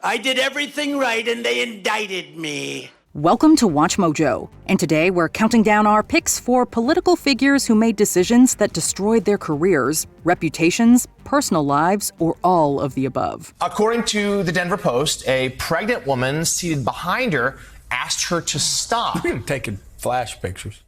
I did everything right and they indicted me. Welcome to WatchMojo, and today we're counting down our picks for political figures who made decisions that destroyed their careers, reputations, personal lives, or all of the above. According to the Denver Post, a pregnant woman seated behind her asked her to stop. Taking flash pictures.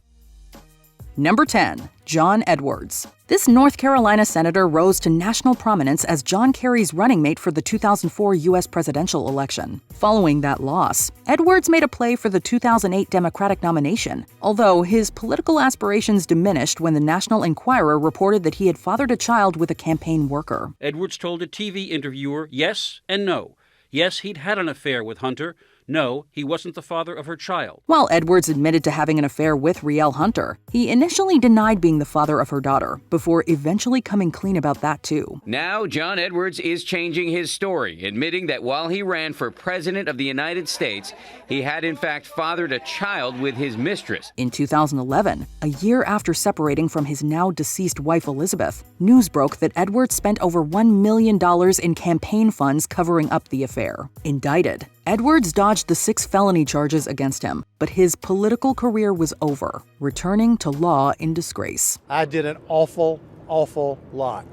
Number 10, John Edwards. This North Carolina senator rose to national prominence as John Kerry's running mate for the 2004 U.S. presidential election. Following that loss, Edwards made a play for the 2008 Democratic nomination, although his political aspirations diminished when the National Enquirer reported that he had fathered a child with a campaign worker. Edwards told a TV interviewer yes and no. Yes, he'd had an affair with Hunter. No, he wasn't the father of her child. While Edwards admitted to having an affair with Rielle Hunter, he initially denied being the father of her daughter, before eventually coming clean about that too. Now, John Edwards is changing his story, admitting that while he ran for president of the United States, he had in fact fathered a child with his mistress. In 2011, a year after separating from his now deceased wife Elizabeth, news broke that Edwards spent over $1 million in campaign funds covering up the affair. Indicted, Edwards dodged the 6 felony charges against him, but his political career was over, returning to law in disgrace. I did an awful lot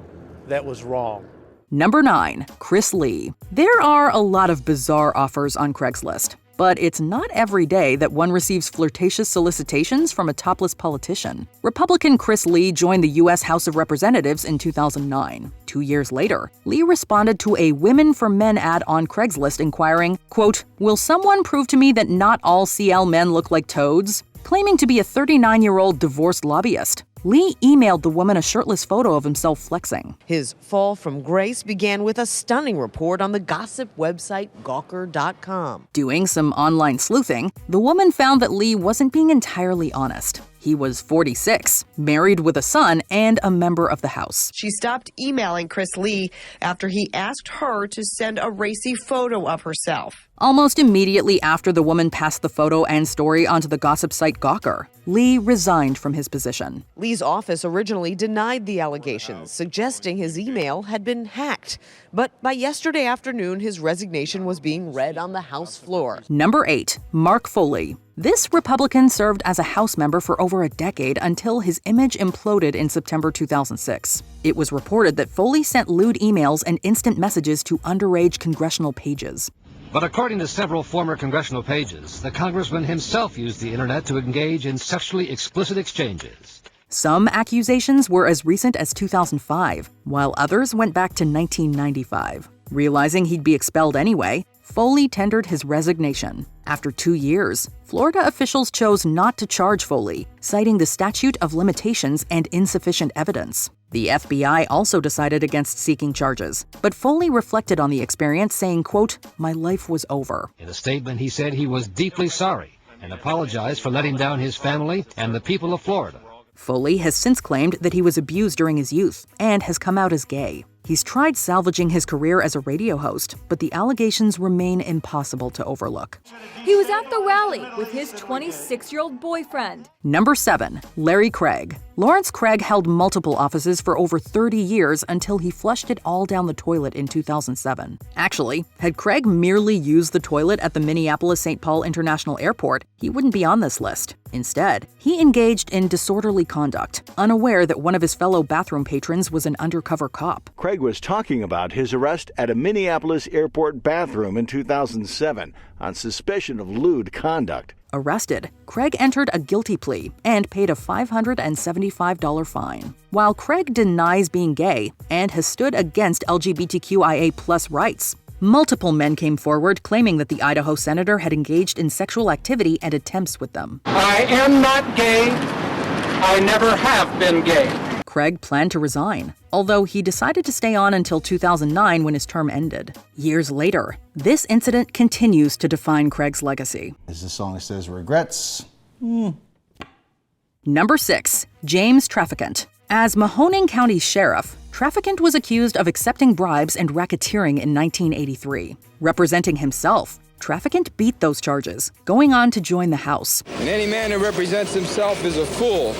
that was wrong. Number 9, Chris Lee. There are a lot of bizarre offers on Craigslist, but it's not every day that one receives flirtatious solicitations from a topless politician. Republican Chris Lee joined the U.S. House of Representatives in 2009. 2 years later, Lee responded to a Women for Men ad on Craigslist inquiring, quote, "Will someone prove to me that not all CL men look like toads?" Claiming to be a 39-year-old divorced lobbyist, Lee emailed the woman a shirtless photo of himself flexing. His fall from grace began with a stunning report on the gossip website Gawker.com. Doing some online sleuthing, the woman found that Lee wasn't being entirely honest. He was 46, married with a son, and a member of the House. She stopped emailing Chris Lee after he asked her to send a racy photo of herself. Almost immediately after the woman passed the photo and story onto the gossip site Gawker, Lee resigned from his position. Lee's office originally denied the allegations, suggesting his email had been hacked. But by yesterday afternoon, his resignation was being read on the House floor. Number 8, Mark Foley. This Republican served as a House member for over a decade until his image imploded in September 2006. It was reported that Foley sent lewd emails and instant messages to underage congressional pages. But according to several former congressional pages, the congressman himself used the internet to engage in sexually explicit exchanges. Some accusations were as recent as 2005, while others went back to 1995. Realizing he'd be expelled anyway, Foley tendered his resignation. After 2 years, Florida officials chose not to charge Foley, citing the statute of limitations and insufficient evidence. The FBI also decided against seeking charges, but Foley reflected on the experience, saying, quote, "My life was over." In a statement, he said he was deeply sorry and apologized for letting down his family and the people of Florida. Foley has since claimed that he was abused during his youth and has come out as gay. He's tried salvaging his career as a radio host, but the allegations remain impossible to overlook. He was at the rally with his 26-year-old boyfriend. Number 7, Larry Craig. Lawrence Craig held multiple offices for over 30 years until he flushed it all down the toilet in 2007. Actually, had Craig merely used the toilet at the Minneapolis-St. Paul International Airport, he wouldn't be on this list. Instead, he engaged in disorderly conduct, unaware that one of his fellow bathroom patrons was an undercover cop. Craig was talking about his arrest at a Minneapolis airport bathroom in 2007 on suspicion of lewd conduct. Arrested, Craig entered a guilty plea and paid a $575 fine. While Craig denies being gay and has stood against LGBTQIA+ rights, multiple men came forward claiming that the Idaho senator had engaged in sexual activity and attempts with them. I am not gay. I never have been gay. Craig planned to resign, although he decided to stay on until 2009 when his term ended. Years later, this incident continues to define Craig's legacy. As the song says, regrets. Number 6, James Traffickant. As Mahoning County Sheriff, Traffickant was accused of accepting bribes and racketeering in 1983. Representing himself, Traffickant beat those charges, going on to join the House. And any man who represents himself is a fool.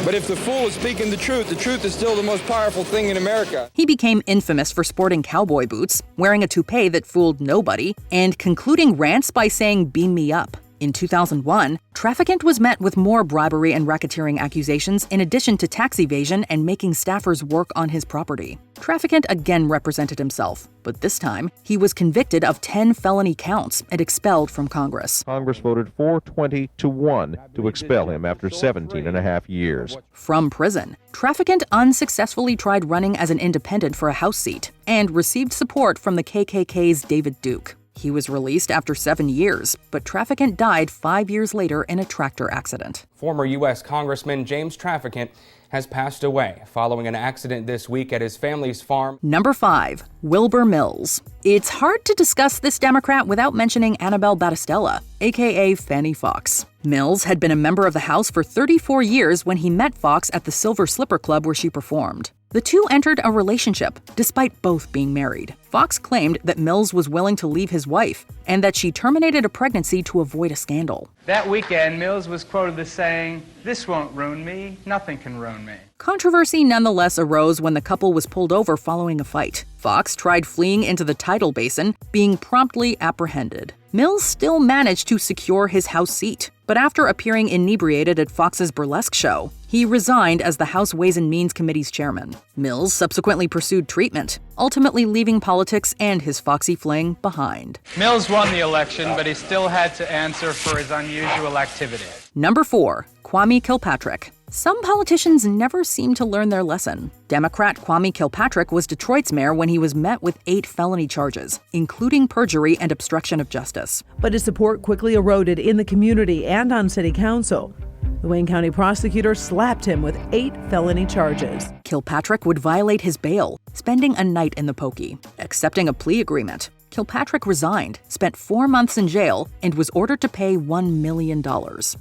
But if the fool is speaking the truth is still the most powerful thing in America. He became infamous for sporting cowboy boots, wearing a toupee that fooled nobody, and concluding rants by saying, "Beam me up." In 2001, Traffickant was met with more bribery and racketeering accusations in addition to tax evasion and making staffers work on his property. Traffickant again represented himself, but this time he was convicted of 10 felony counts and expelled from Congress. Congress voted 420-1 to expel him after 17 and a half years. From prison, Traffickant unsuccessfully tried running as an independent for a House seat and received support from the KKK's David Duke. He was released after 7 years, but Traffickant died 5 years later in a tractor accident. Former U.S. Congressman James Traffickant has passed away following an accident this week at his family's farm. Number 5. Wilbur Mills. It's hard to discuss this Democrat without mentioning Annabelle Battistella, aka Fanny Fox. Mills had been a member of the House for 34 years when he met Fox at the Silver Slipper Club where she performed. The two entered a relationship, despite both being married. Fox claimed that Mills was willing to leave his wife, and that she terminated a pregnancy to avoid a scandal. That weekend, Mills was quoted as saying, "This won't ruin me, nothing can ruin me." Controversy nonetheless arose when the couple was pulled over following a fight. Fox tried fleeing into the tidal basin, being promptly apprehended. Mills still managed to secure his House seat, but after appearing inebriated at Fox's burlesque show, he resigned as the House Ways and Means Committee's chairman. Mills subsequently pursued treatment, ultimately leaving politics and his foxy fling behind. Mills won the election, but he still had to answer for his unusual activity. Number 4. Kwame Kilpatrick. Some politicians never seem to learn their lesson. Democrat Kwame Kilpatrick was Detroit's mayor when he was met with 8 felony charges, including perjury and obstruction of justice. But his support quickly eroded in the community and on city council. The Wayne County prosecutor slapped him with 8 felony charges. Kilpatrick would violate his bail, spending a night in the pokey. Accepting a plea agreement, Kilpatrick resigned, spent 4 months in jail, and was ordered to pay $1 million.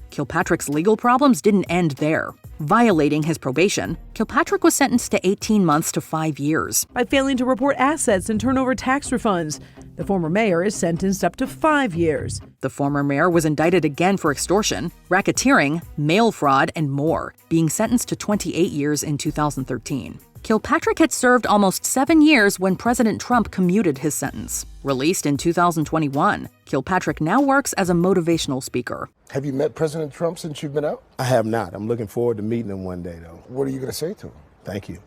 Kilpatrick's legal problems didn't end there. Violating his probation, Kilpatrick was sentenced to 18 months to 5 years. By failing to report assets and turn over tax refunds, the former mayor is sentenced up to 5 years. The former mayor was indicted again for extortion, racketeering, mail fraud, and more, being sentenced to 28 years in 2013. Kilpatrick had served almost 7 years when President Trump commuted his sentence. Released in 2021, Kilpatrick now works as a motivational speaker. Have you met President Trump since you've been out? I have not. I'm looking forward to meeting him one day, though. What are you going to say to him? Thank you.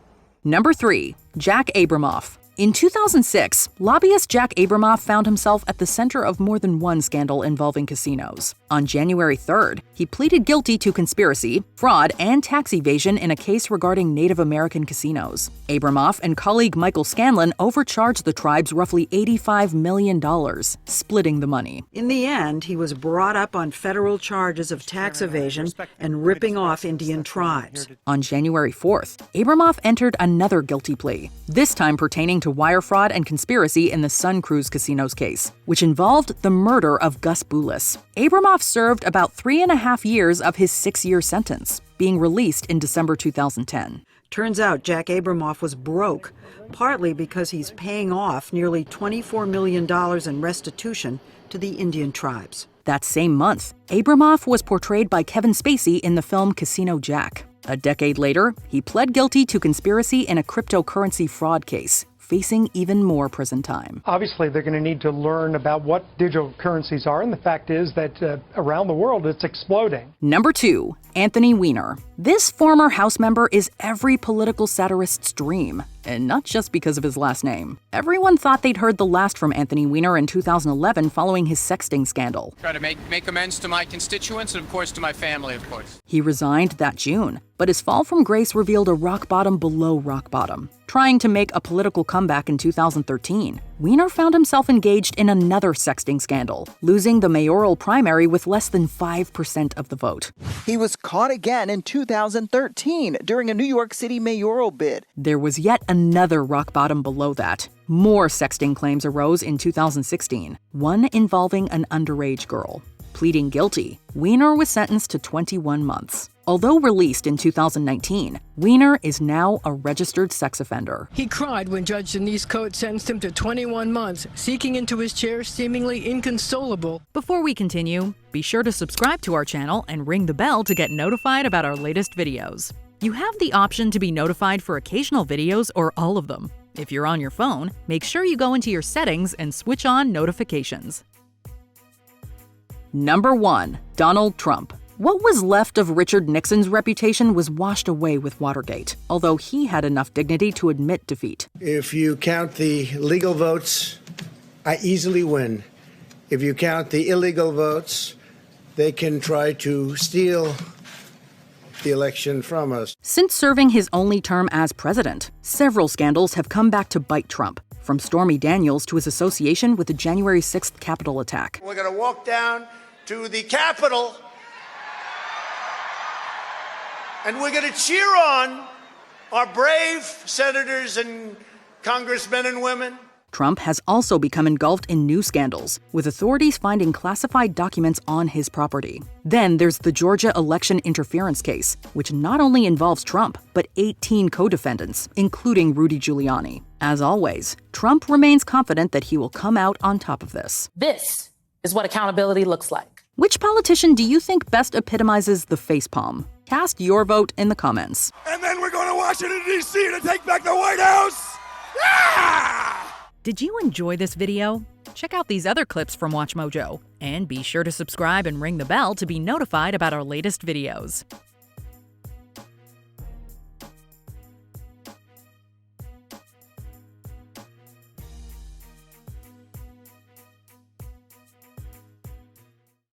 Number 3. Jack Abramoff. In 2006, lobbyist Jack Abramoff found himself at the center of more than one scandal involving casinos. On January 3rd, he pleaded guilty to conspiracy, fraud, and tax evasion in a case regarding Native American casinos. Abramoff and colleague Michael Scanlon overcharged the tribes roughly $85 million, splitting the money. In the end, he was brought up on federal charges of tax evasion and ripping off Indian tribes. On January 4th, Abramoff entered another guilty plea, this time pertaining to wire fraud and conspiracy in the Sun Cruise Casinos case, which involved the murder of Gus Boulis. Abramoff served about 3.5 years of his 6-year sentence, being released in December 2010. Turns out Jack Abramoff was broke, partly because he's paying off nearly $24 million in restitution to the Indian tribes. That same month, Abramoff was portrayed by Kevin Spacey in the film Casino Jack. A decade later, he pled guilty to conspiracy in a cryptocurrency fraud case, facing even more prison time. Obviously, they're going to need to learn about what digital currencies are, and the fact is that around the world, it's exploding. Number 2, Anthony Weiner. This former House member is every political satirist's dream, and not just because of his last name. Everyone thought they'd heard the last from Anthony Weiner in 2011 following his sexting scandal. Try to make amends to my constituents and, of course, to my family, of course. He resigned that June, but his fall from grace revealed a rock bottom below rock bottom. Trying to make a political comeback in 2013, Weiner found himself engaged in another sexting scandal, losing the mayoral primary with less than 5% of the vote. He was caught again in 2013 during a New York City mayoral bid. There was yet another rock bottom below that. More sexting claims arose in 2016, one involving an underage girl. Pleading guilty, Weiner was sentenced to 21 months. Although released in 2019, Weiner is now a registered sex offender. He cried when Judge Denise Coate sentenced him to 21 months, sinking into his chair seemingly inconsolable. Before we continue, be sure to subscribe to our channel and ring the bell to get notified about our latest videos. You have the option to be notified for occasional videos or all of them. If you're on your phone, make sure you go into your settings and switch on notifications. Number 1. Donald Trump. What was left of Richard Nixon's reputation was washed away with Watergate, although he had enough dignity to admit defeat. If you count the legal votes, I easily win. If you count the illegal votes, they can try to steal the election from us. Since serving his only term as president, several scandals have come back to bite Trump, from Stormy Daniels to his association with the January 6th Capitol attack. We're going to walk down to the Capitol, and we're going to cheer on our brave senators and congressmen and women. Trump has also become engulfed in new scandals, with authorities finding classified documents on his property. Then there's the Georgia election interference case, which not only involves Trump, but 18 co-defendants, including Rudy Giuliani. As always, Trump remains confident that he will come out on top of this. This is what accountability looks like. Which politician do you think best epitomizes the facepalm? Cast your vote in the comments. And then we're going to Washington, D.C. to take back the White House! Ah! Did you enjoy this video? Check out these other clips from WatchMojo, and be sure to subscribe and ring the bell to be notified about our latest videos.